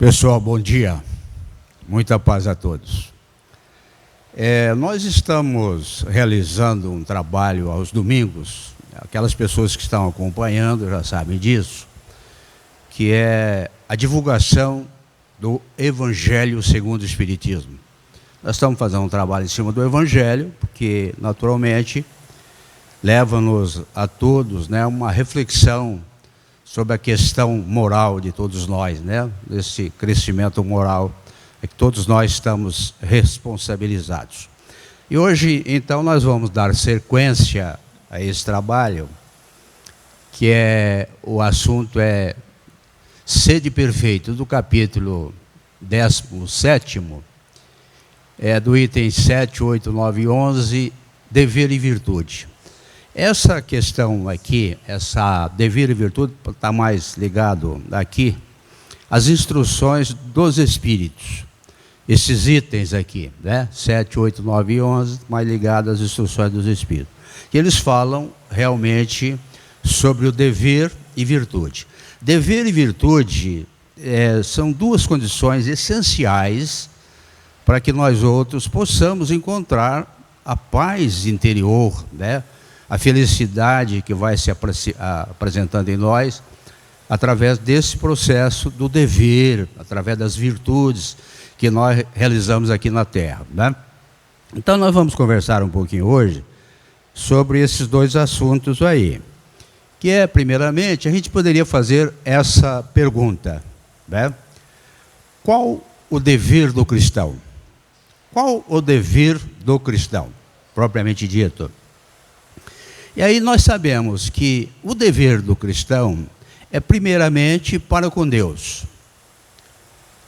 Pessoal, bom dia. Muita paz a todos. Nós estamos realizando um trabalho aos domingos. Aquelas pessoas que estão acompanhando já sabem disso, que é a divulgação do Evangelho segundo o Espiritismo. Nós estamos fazendo um trabalho em cima do Evangelho, porque naturalmente leva-nos a todos, uma reflexão sobre a questão moral de todos nós, desse crescimento moral é que todos nós estamos responsabilizados. E hoje, então, nós vamos dar sequência a esse trabalho, que o assunto é Sede Perfeito, do capítulo 17º, do item 7, 8, 9 e 11, Dever e Virtude. Essa questão aqui, essa dever e virtude, está mais ligado aqui às instruções dos Espíritos. Esses itens aqui, 7, 8, 9 e 11, mais ligado às instruções dos Espíritos. Que eles falam realmente sobre o dever e virtude. Dever e virtude são duas condições essenciais para que nós outros possamos encontrar a paz interior, a felicidade que vai se apresentando em nós através desse processo do dever, através das virtudes que nós realizamos aqui na Terra. Então nós vamos conversar um pouquinho hoje sobre esses dois assuntos aí, que primeiramente, a gente poderia fazer essa pergunta, qual o dever do cristão? Qual o dever do cristão, propriamente dito? E aí nós sabemos que o dever do cristão é primeiramente para com Deus.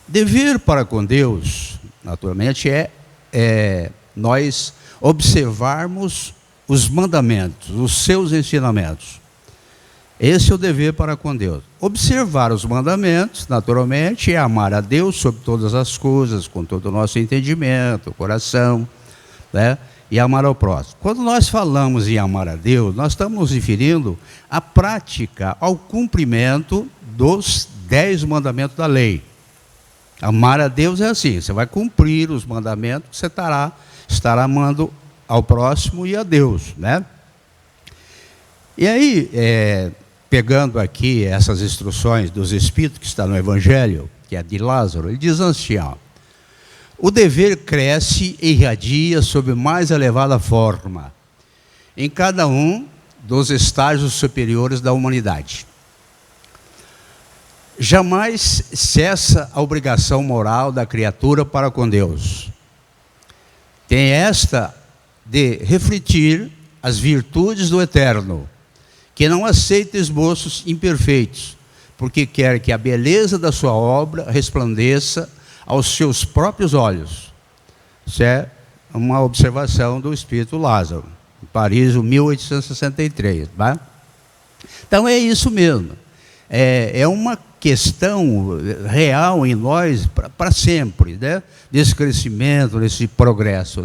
Dever para com Deus, naturalmente, é nós observarmos os mandamentos, os seus ensinamentos. Esse é o dever para com Deus. Observar os mandamentos, naturalmente, é amar a Deus sobre todas as coisas, com todo o nosso entendimento, coração, e amar ao próximo. Quando nós falamos em amar a Deus, nós estamos nos referindo à prática, ao cumprimento dos 10 mandamentos da lei. Amar a Deus é assim, você vai cumprir os mandamentos, você estará amando ao próximo e a Deus, E aí, pegando aqui essas instruções dos Espíritos que está no Evangelho, que é de Lázaro, ele diz assim, o dever cresce e irradia sob mais elevada forma em cada um dos estágios superiores da humanidade. Jamais cessa a obrigação moral da criatura para com Deus. Tem esta de refletir as virtudes do Eterno, que não aceita esboços imperfeitos, porque quer que a beleza da sua obra resplandeça aos seus próprios olhos. Isso é uma observação do Espírito Lázaro, em Paris, 1863. Então é isso mesmo. É uma questão real em nós para sempre, desse crescimento, desse progresso.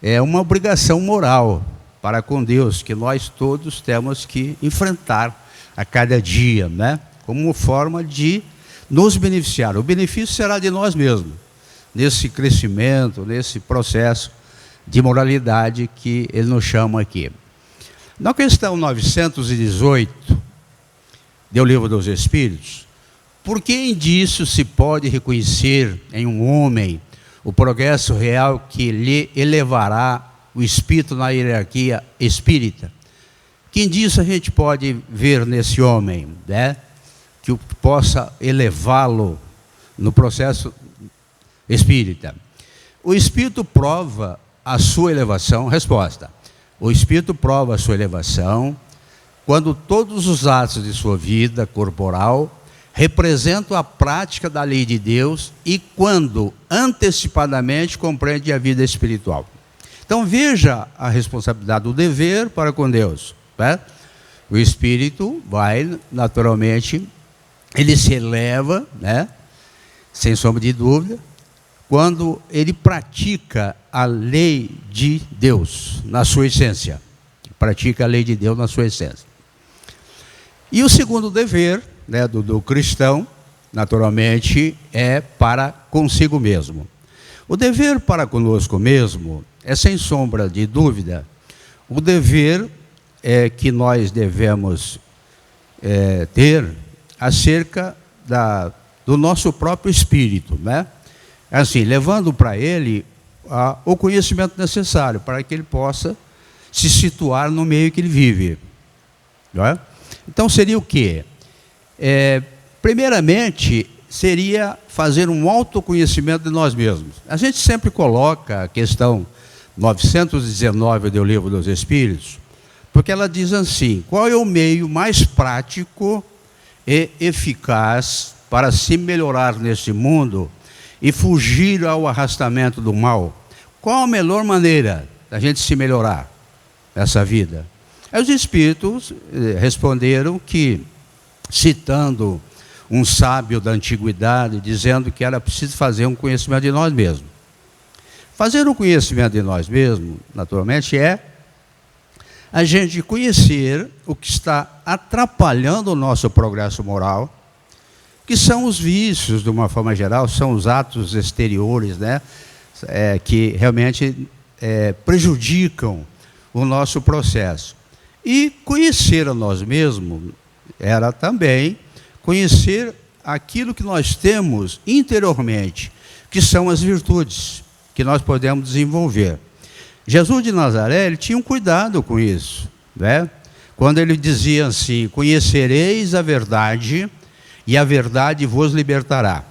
É uma obrigação moral para com Deus, que nós todos temos que enfrentar a cada dia, como forma de nos beneficiar. O benefício será de nós mesmos, nesse crescimento, nesse processo de moralidade que ele nos chama aqui. Na questão 918 do Livro dos Espíritos, por que indício se pode reconhecer em um homem o progresso real que lhe elevará o espírito na hierarquia espírita? Que indício a gente pode ver nesse homem, que possa elevá-lo no processo espírita? O espírito prova a sua elevação. Resposta: o espírito prova a sua elevação quando todos os atos de sua vida corporal representam a prática da lei de Deus e quando antecipadamente compreende a vida espiritual. Então veja a responsabilidade do dever para com Deus. O espírito vai, naturalmente, ele se eleva, sem sombra de dúvida, quando ele pratica a lei de Deus na sua essência. Pratica a lei de Deus na sua essência. E o segundo dever, do cristão naturalmente, é para consigo mesmo. O dever para conosco mesmo é, sem sombra de dúvida, o dever que nós devemos ter acerca do nosso próprio espírito, né? Assim, levando para ele o conhecimento necessário para que ele possa se situar no meio que ele vive. Não é? Então seria o quê? Primeiramente, seria fazer um autoconhecimento de nós mesmos. A gente sempre coloca a questão 919 do Livro dos Espíritos, porque ela diz assim: qual é o meio mais prático e eficaz para se melhorar neste mundo e fugir ao arrastamento do mal? Qual a melhor maneira da gente se melhorar nessa vida? Aí os Espíritos responderam que, citando um sábio da antiguidade, dizendo que era preciso fazer um conhecimento de nós mesmos. Fazer um conhecimento de nós mesmos, naturalmente, é a gente conhecer o que está atrapalhando o nosso progresso moral, que são os vícios, de uma forma geral, são os atos exteriores, né, que realmente prejudicam o nosso processo. E conhecer a nós mesmos era também conhecer aquilo que nós temos interiormente, que são as virtudes que nós podemos desenvolver. Jesus de Nazaré, ele tinha um cuidado com isso, né? Quando ele dizia assim: conhecereis a verdade e a verdade vos libertará.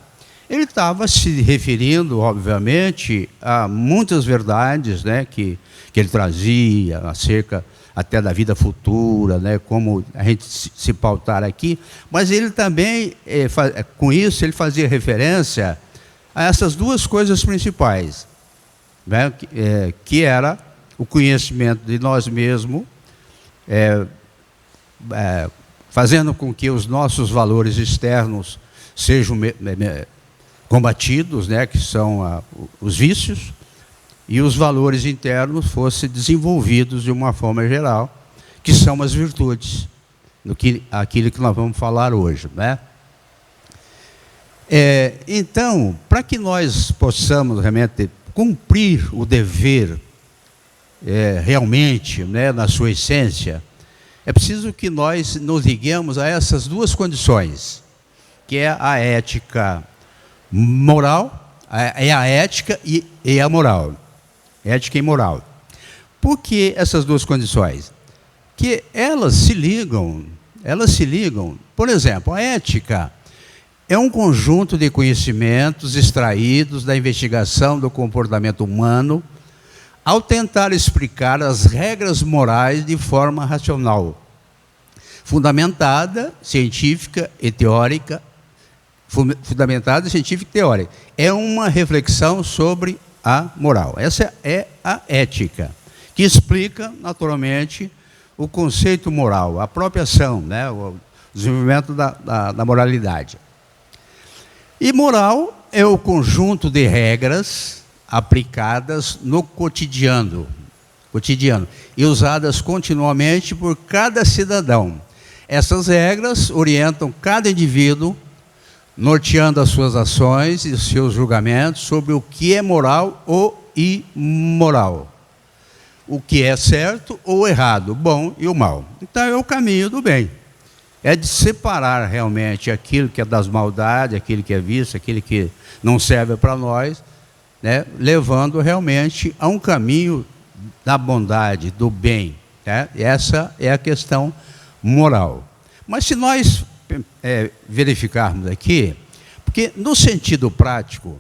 Ele estava se referindo, obviamente, a muitas verdades, né, que ele trazia acerca até da vida futura, né, como a gente se pautar aqui, mas ele também, com isso, ele fazia referência a essas duas coisas principais, né, que era o conhecimento de nós mesmos, fazendo com que os nossos valores externos sejam combatidos, né, que são os vícios, e os valores internos fossem desenvolvidos de uma forma geral, que são as virtudes, aquilo que nós vamos falar hoje, né? Então, para que nós possamos realmente cumprir o dever realmente, né, na sua essência, é preciso que nós nos liguemos a essas duas condições, que é a ética moral, a ética e a moral. Ética e moral. Por que essas duas condições? Que elas se ligam. Por exemplo, a ética é um conjunto de conhecimentos extraídos da investigação do comportamento humano ao tentar explicar as regras morais de forma racional, fundamentada, científica e teórica. É uma reflexão sobre a moral. Essa é a ética, que explica, naturalmente, o conceito moral, a própria ação, né, o desenvolvimento da moralidade. E moral é o conjunto de regras aplicadas no cotidiano e usadas continuamente por cada cidadão. Essas regras orientam cada indivíduo, norteando as suas ações e os seus julgamentos sobre o que é moral ou imoral, o que é certo ou errado, o bom e o mal. Então é o caminho do bem, é de separar realmente aquilo que é das maldades, aquilo que é vício, aquilo que não serve para nós, né, levando realmente a um caminho da bondade, do bem, né? Essa é a questão moral. Mas se nós verificarmos aqui, porque no sentido prático,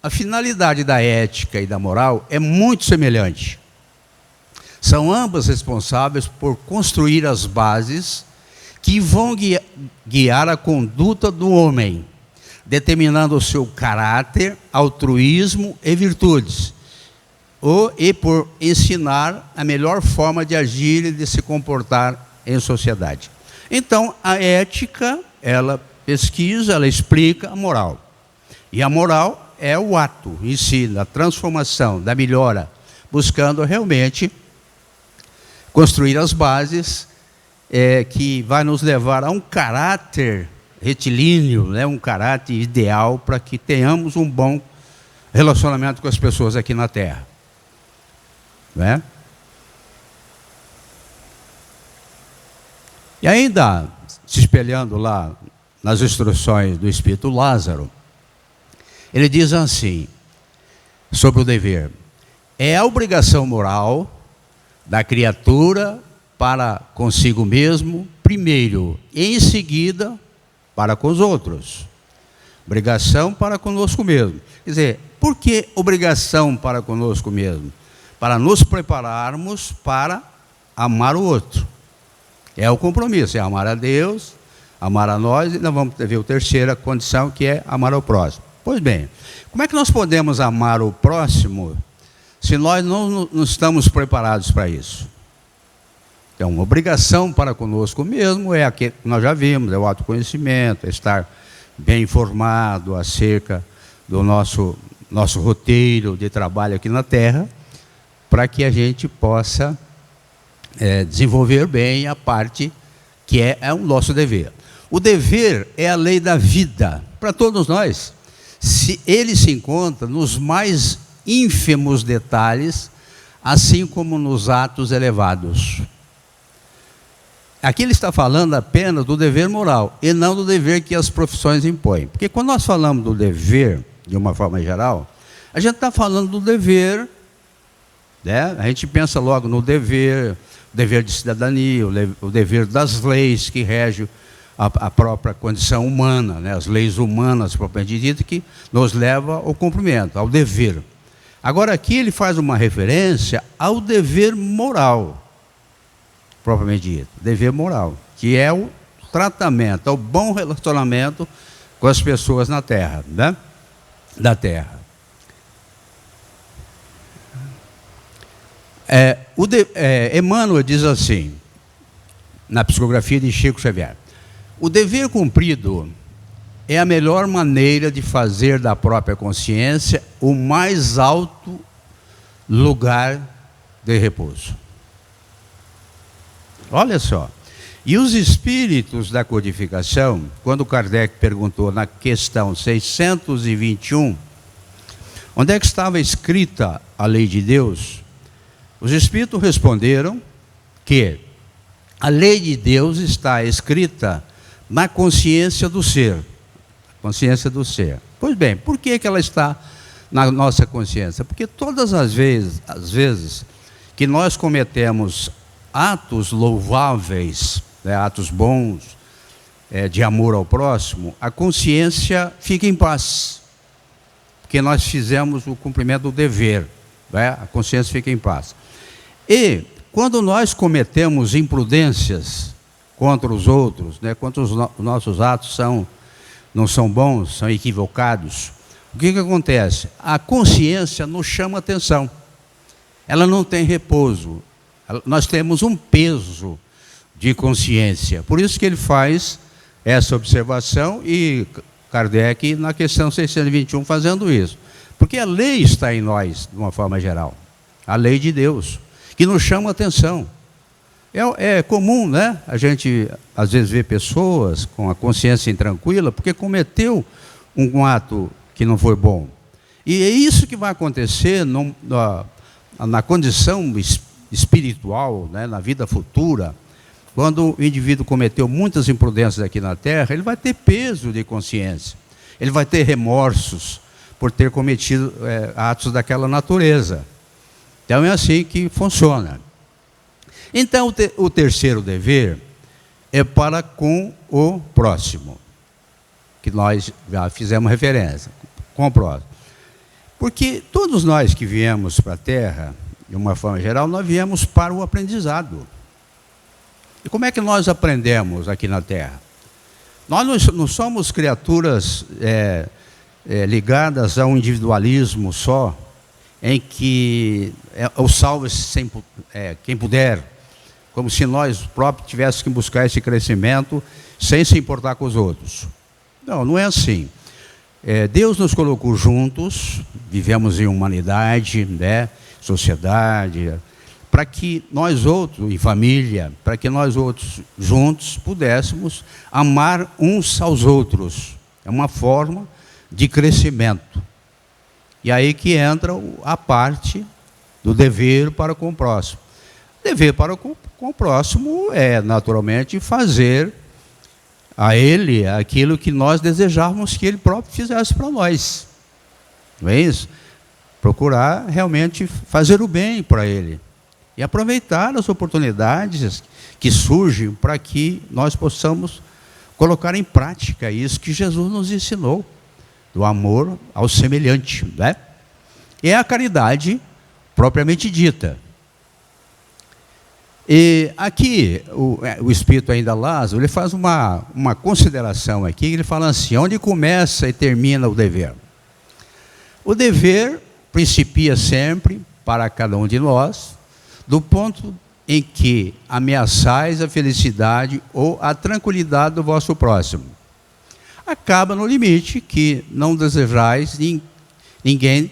a finalidade da ética e da moral é muito semelhante. São ambas responsáveis por construir as bases que vão guiar a conduta do homem, determinando o seu caráter, altruísmo e virtudes, e por ensinar a melhor forma de agir e de se comportar em sociedade. Então, a ética, ela pesquisa, ela explica a moral. E a moral é o ato em si, da transformação, da melhora, buscando realmente construir as bases que vai nos levar a um caráter retilíneo, né, um caráter ideal para que tenhamos um bom relacionamento com as pessoas aqui na Terra. Né? E ainda, se espelhando lá nas instruções do Espírito Lázaro, ele diz assim, sobre o dever: é a obrigação moral da criatura para consigo mesmo, primeiro, e em seguida, para com os outros. Obrigação para conosco mesmo. Quer dizer, por que obrigação para conosco mesmo? Para nos prepararmos para amar o outro. É o compromisso, é amar a Deus, amar a nós, e nós vamos ver a terceira condição, que é amar ao próximo. Pois bem, como é que nós podemos amar o próximo se nós não estamos preparados para isso? Então, uma obrigação para conosco mesmo é aquilo que nós já vimos, é o autoconhecimento, é estar bem informado acerca do nosso roteiro de trabalho aqui na Terra, para que a gente possa desenvolver bem a parte que é o nosso dever. O dever é a lei da vida para todos nós. Ele se encontra nos mais ínfimos detalhes, assim como nos atos elevados. Aqui ele está falando apenas do dever moral e não do dever que as profissões impõem. Porque quando nós falamos do dever, de uma forma geral, a gente está falando do dever, né? A gente pensa logo no dever de cidadania, o dever das leis que regem a própria condição humana, né? As leis humanas, propriamente dito, que nos leva ao cumprimento, ao dever. Agora aqui ele faz uma referência ao dever moral, propriamente dito, dever moral, que é o tratamento, é o bom relacionamento com as pessoas na Terra, né? Da Terra. Emmanuel diz assim, na psicografia de Chico Xavier: o dever cumprido é a melhor maneira de fazer da própria consciência o mais alto lugar de repouso. Olha só. E os espíritos da codificação, quando Kardec perguntou na questão 621, onde é que estava escrita a lei de Deus, os espíritos responderam que a lei de Deus está escrita na consciência do ser. Consciência do ser. Pois bem, por que ela está na nossa consciência? Porque todas as vezes que nós cometemos atos louváveis, né, atos bons, de amor ao próximo, a consciência fica em paz, porque nós fizemos o cumprimento do dever, né, a consciência fica em paz. E quando nós cometemos imprudências contra os outros, né, quando os nossos atos não são bons, são equivocados, o que acontece? A consciência nos chama atenção, ela não tem repouso. Nós temos um peso de consciência. Por isso que ele faz essa observação, e Kardec na questão 621 fazendo isso. Porque a lei está em nós, de uma forma geral. A lei de Deus, que nos chama a atenção. É comum, né? A gente às vezes vê pessoas com a consciência intranquila porque cometeu um ato que não foi bom. E é isso que vai acontecer na condição espiritual, né, na vida futura. Quando o indivíduo cometeu muitas imprudências aqui na Terra, ele vai ter peso de consciência, ele vai ter remorsos por ter cometido atos daquela natureza. Então é assim que funciona. Então o terceiro dever é para com o próximo, que nós já fizemos referência, com o próximo. Porque todos nós que viemos para a Terra, de uma forma geral, nós viemos para o aprendizado. E como é que nós aprendemos aqui na Terra? Nós não somos criaturas ligadas a um individualismo só, em que o salve-se quem puder, como se nós próprios tivéssemos que buscar esse crescimento sem se importar com os outros. Não, não é assim. Deus nos colocou juntos, vivemos em humanidade, né, sociedade, para que nós outros, em família, para que nós outros juntos pudéssemos amar uns aos outros. É uma forma de crescimento. E aí que entra a parte do dever para com o próximo. Dever para com o próximo é, naturalmente, fazer a ele aquilo que nós desejávamos que ele próprio fizesse para nós. Não é isso? Procurar realmente fazer o bem para ele. E aproveitar as oportunidades que surgem para que nós possamos colocar em prática isso que Jesus nos ensinou, do amor ao semelhante, né? É a caridade propriamente dita. E aqui, o Espírito ainda Lázaro, ele faz uma consideração aqui, ele fala assim, onde começa e termina o dever? O dever principia sempre, para cada um de nós, do ponto em que ameaçais a felicidade ou a tranquilidade do vosso próximo. Acaba no limite que não desejais ninguém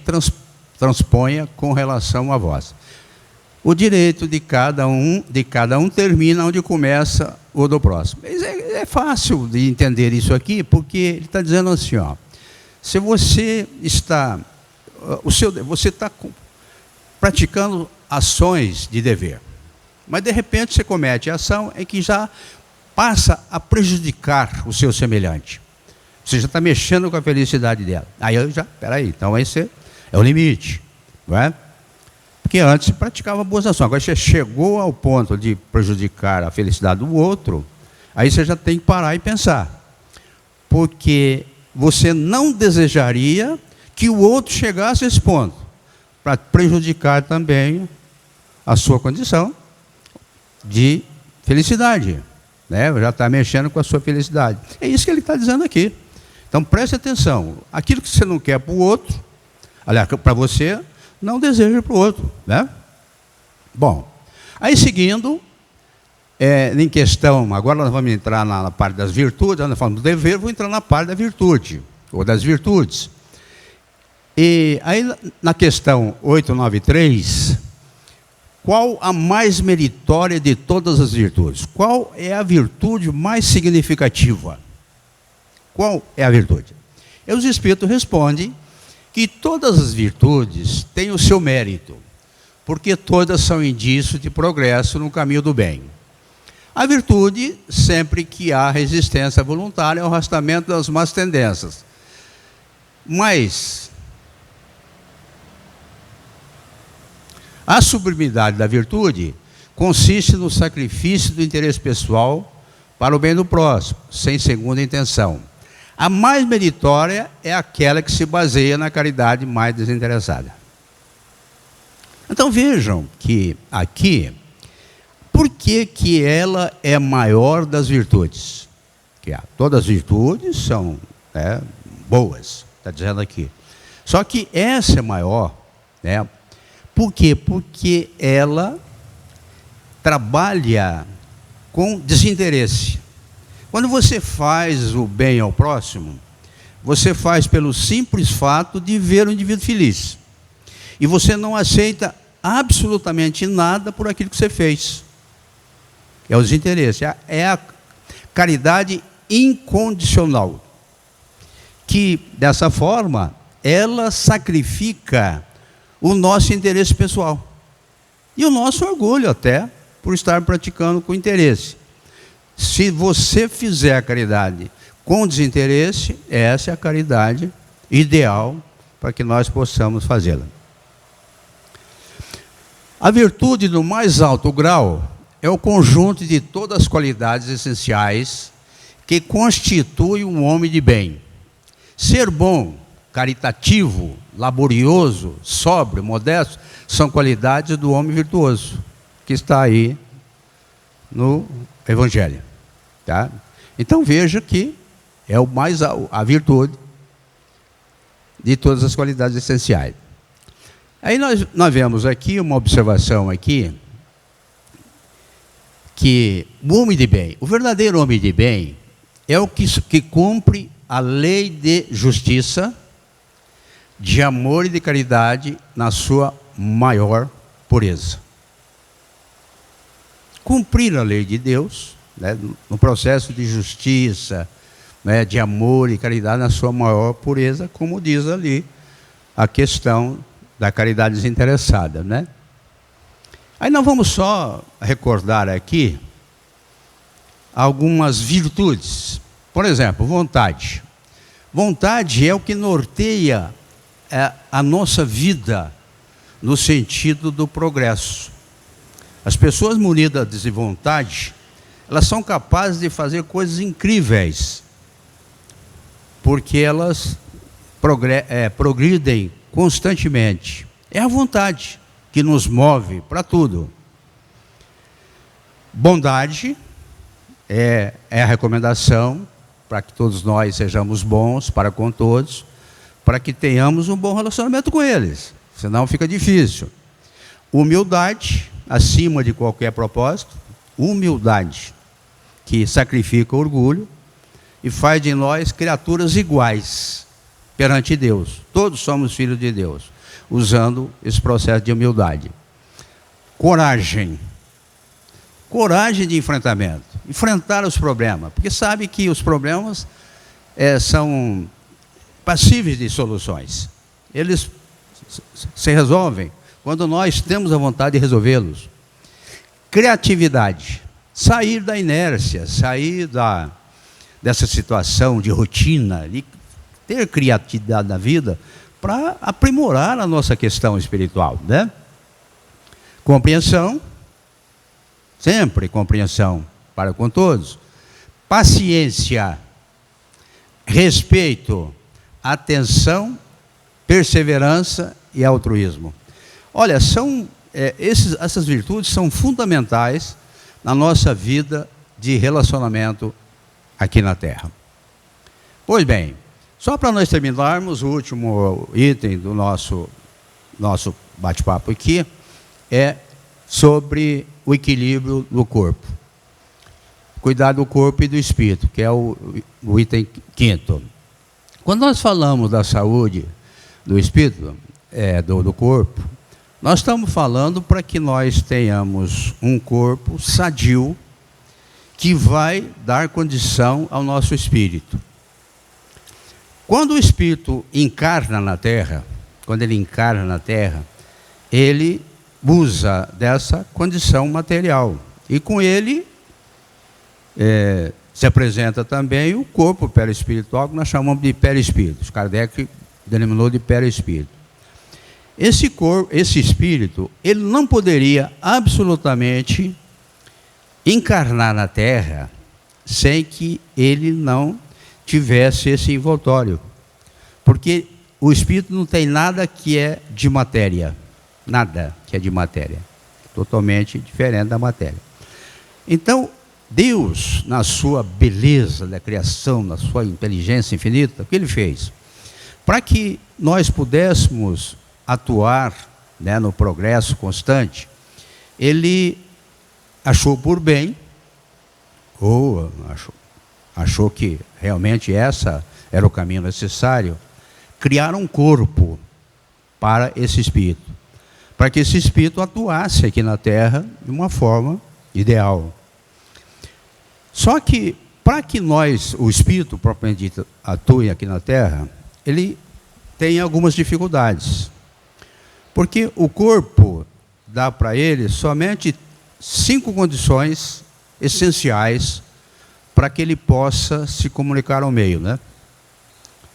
transponha com relação a vós. O direito de cada um termina onde começa o do próximo. É fácil de entender isso aqui, porque ele está dizendo assim, ó, se você está praticando ações de dever, mas de repente você comete a ação em que já passa a prejudicar o seu semelhante. Você já está mexendo com a felicidade dela. Aí peraí, então esse é o limite, não é? Porque antes se praticava boas ações, agora você chegou ao ponto de prejudicar a felicidade do outro, aí você já tem que parar e pensar. Porque você não desejaria que o outro chegasse a esse ponto, para prejudicar também a sua condição de felicidade, né? Já está mexendo com a sua felicidade. É isso que ele está dizendo aqui. Então preste atenção, aquilo que você não quer para o outro, aliás, para você, não deseja para o outro, né? Bom, aí seguindo, em questão, agora nós vamos entrar na parte das virtudes, nós falamos do dever, vou entrar na parte da virtude, ou das virtudes. E aí na questão 893, qual a mais meritória de todas as virtudes? Qual é a virtude mais significativa? Qual é a virtude? E os Espíritos respondem que todas as virtudes têm o seu mérito, porque todas são indícios de progresso no caminho do bem. A virtude, sempre que há resistência voluntária ao arrastamento das más tendências. Mas a sublimidade da virtude consiste no sacrifício do interesse pessoal para o bem do próximo, sem segunda intenção. A mais meritória é aquela que se baseia na caridade mais desinteressada. Então vejam que aqui, por que ela é maior das virtudes? Todas as virtudes são boas, está dizendo aqui. Só que essa é maior, né? Por quê? Porque ela trabalha com desinteresse. Quando você faz o bem ao próximo, você faz pelo simples fato de ver o indivíduo feliz. E você não aceita absolutamente nada por aquilo que você fez. É o desinteresse. É a caridade incondicional. Que, dessa forma, ela sacrifica o nosso interesse pessoal. E o nosso orgulho até, por estar praticando com interesse. Se você fizer a caridade com desinteresse, essa é a caridade ideal para que nós possamos fazê-la. A virtude no mais alto grau é o conjunto de todas as qualidades essenciais que constituem um homem de bem. Ser bom, caritativo, laborioso, sóbrio, modesto, são qualidades do homem virtuoso, que está aí no Evangelho. Tá? Então veja que é a virtude de todas as qualidades essenciais. Aí nós vemos aqui uma observação aqui, que o homem de bem, o verdadeiro homem de bem, é o que cumpre a lei de justiça, de amor e de caridade na sua maior pureza. cumprir a lei de Deus, né, no processo de justiça, né, de amor e caridade na sua maior pureza, como diz ali a questão da caridade desinteressada, né? Aí nós vamos só recordar aqui algumas virtudes. Por exemplo, vontade. Vontade é o que norteia a nossa vida no sentido do progresso. As pessoas munidas de vontade, elas são capazes de fazer coisas incríveis, porque elas progridem constantemente. É a vontade que nos move para tudo. Bondade é a recomendação para que todos nós sejamos bons para com todos, para que tenhamos um bom relacionamento com eles, senão fica difícil. Humildade, acima de qualquer propósito, humildade, que sacrifica o orgulho e faz de nós criaturas iguais perante Deus. Todos somos filhos de Deus, usando esse processo de humildade. Coragem. Coragem de enfrentamento. Enfrentar os problemas, porque sabe que os problemas são passíveis de soluções. Eles se resolvem quando nós temos a vontade de resolvê-los. Criatividade. Sair da inércia, sair dessa situação de rotina, de ter criatividade na vida para aprimorar a nossa questão espiritual, né? Compreensão, sempre compreensão para com todos. Paciência, respeito, atenção, perseverança e altruísmo. Olha, essas virtudes são fundamentais na nossa vida de relacionamento aqui na Terra. Pois bem, só para nós terminarmos, o último item do nosso bate-papo aqui é sobre o equilíbrio do corpo. Cuidar do corpo e do espírito, que é o item 5º. Quando nós falamos da saúde do espírito, do corpo, nós estamos falando para que nós tenhamos um corpo sadio que vai dar condição ao nosso espírito. Quando o espírito encarna na Terra, ele usa dessa condição material. E com ele se apresenta também o corpo perispiritual, que nós chamamos de perispírito. Kardec denominou de perispírito. Esse espírito, ele não poderia absolutamente encarnar na Terra sem que ele não tivesse esse envoltório. Porque o espírito não tem nada que é de matéria. Nada que é de matéria. Totalmente diferente da matéria. Então, Deus, na sua beleza da criação, na sua inteligência infinita, o que Ele fez? Para que nós pudéssemos atuar, né, no progresso constante, Ele achou por bem, ou achou que realmente essa era o caminho necessário, criar um corpo para esse espírito, para que esse espírito atuasse aqui na Terra de uma forma ideal. Só que, para que o espírito propriamente dito, atue aqui na Terra, ele tem algumas dificuldades. Porque o corpo dá para ele somente 5 condições essenciais para que ele possa se comunicar ao meio, né?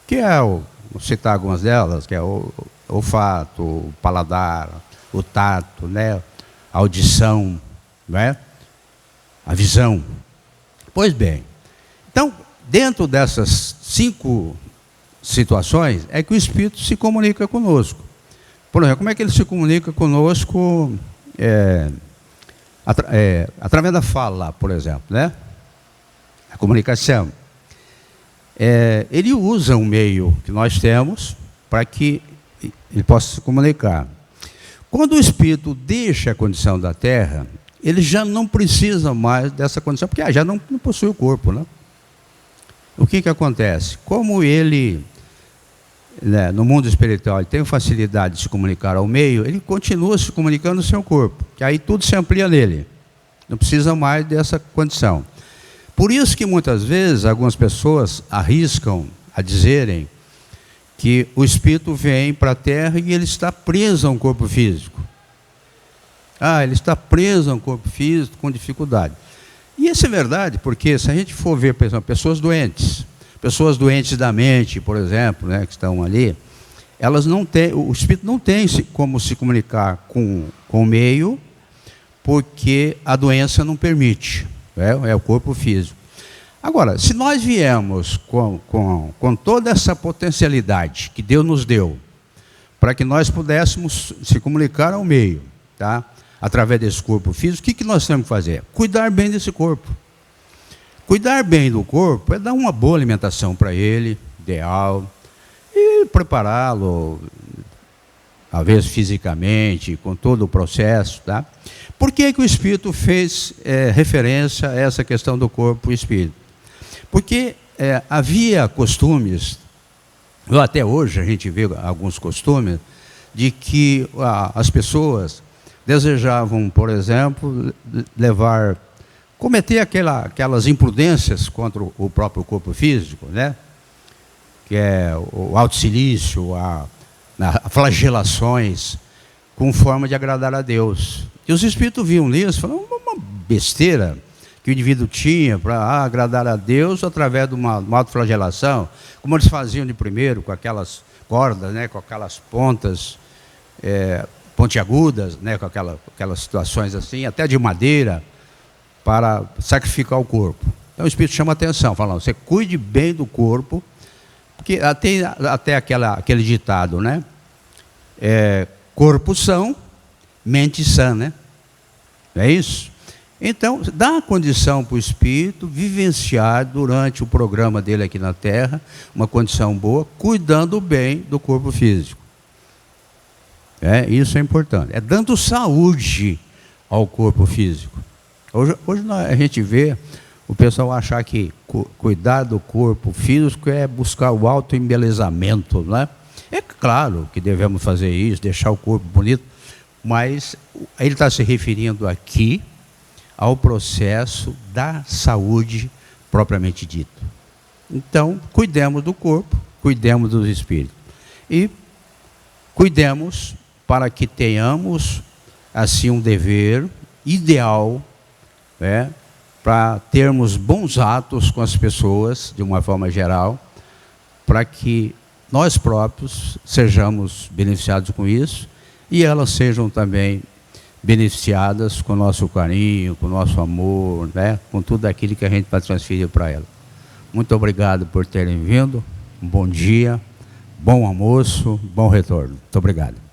Que vou citar algumas delas, que é o olfato, o paladar, o tato, né? A audição, né? A visão. Pois bem, então, dentro dessas 5 situações, é que o Espírito se comunica conosco. Por exemplo, como é que ele se comunica conosco? Através da fala, por exemplo, né? A comunicação. Ele usa um meio que nós temos para que ele possa se comunicar. Quando o Espírito deixa a condição da Terra, ele já não precisa mais dessa condição, porque já não possui o corpo, né? O que acontece? Como ele, né, no mundo espiritual, ele tem facilidade de se comunicar ao meio, ele continua se comunicando no seu corpo, que aí tudo se amplia nele. não precisa mais dessa condição. Por isso que muitas vezes algumas pessoas arriscam a dizerem que o espírito vem para a Terra e ele está preso a um corpo físico. Ele está preso a um corpo físico com dificuldade. E isso é verdade, porque se a gente for ver, por exemplo, pessoas doentes da mente, por exemplo, né, que estão ali, elas não têm, o espírito não tem como se comunicar com o meio, porque a doença não permite, é o corpo físico. Agora, se nós viemos com toda essa potencialidade que Deus nos deu, para que nós pudéssemos se comunicar ao meio, tá? Através desse corpo físico, o que nós temos que fazer? Cuidar bem desse corpo. Cuidar bem do corpo é dar uma boa alimentação para ele, ideal, e prepará-lo, às vezes fisicamente, com todo o processo, tá? Por que o Espírito fez referência a essa questão do corpo e espírito? Porque havia costumes, até hoje a gente vê alguns costumes, de que as pessoas desejavam, por exemplo, cometer aquelas imprudências contra o próprio corpo físico, né? Que é o autocilício, flagelações, com forma de agradar a Deus. E os espíritos viam nisso, falavam, uma besteira que o indivíduo tinha para agradar a Deus através de uma autoflagelação, como eles faziam de primeiro, com aquelas cordas, né, com aquelas pontas pontiagudas, né, com aquelas situações assim, até de madeira, para sacrificar o corpo. Então o Espírito chama a atenção, falando, você cuide bem do corpo, porque até aquele ditado, né? Corpo são, mente sã, né? Não é isso? Então, dá a condição para o Espírito vivenciar durante o programa dele aqui na Terra, uma condição boa, cuidando bem do corpo físico. Isso é importante. É dando saúde ao corpo físico. Hoje a gente vê o pessoal achar que cuidar do corpo físico é buscar o autoembelezamento, né? É claro que devemos fazer isso, deixar o corpo bonito, mas ele está se referindo aqui ao processo da saúde propriamente dito. Então, cuidemos do corpo, cuidemos dos espíritos. E cuidemos para que tenhamos, assim, um dever ideal, para termos bons atos com as pessoas, de uma forma geral, para que nós próprios sejamos beneficiados com isso e elas sejam também beneficiadas com o nosso carinho, com o nosso amor, com tudo aquilo que a gente vai transferir para elas. Muito obrigado por terem vindo, um bom dia, bom almoço, bom retorno. Muito obrigado.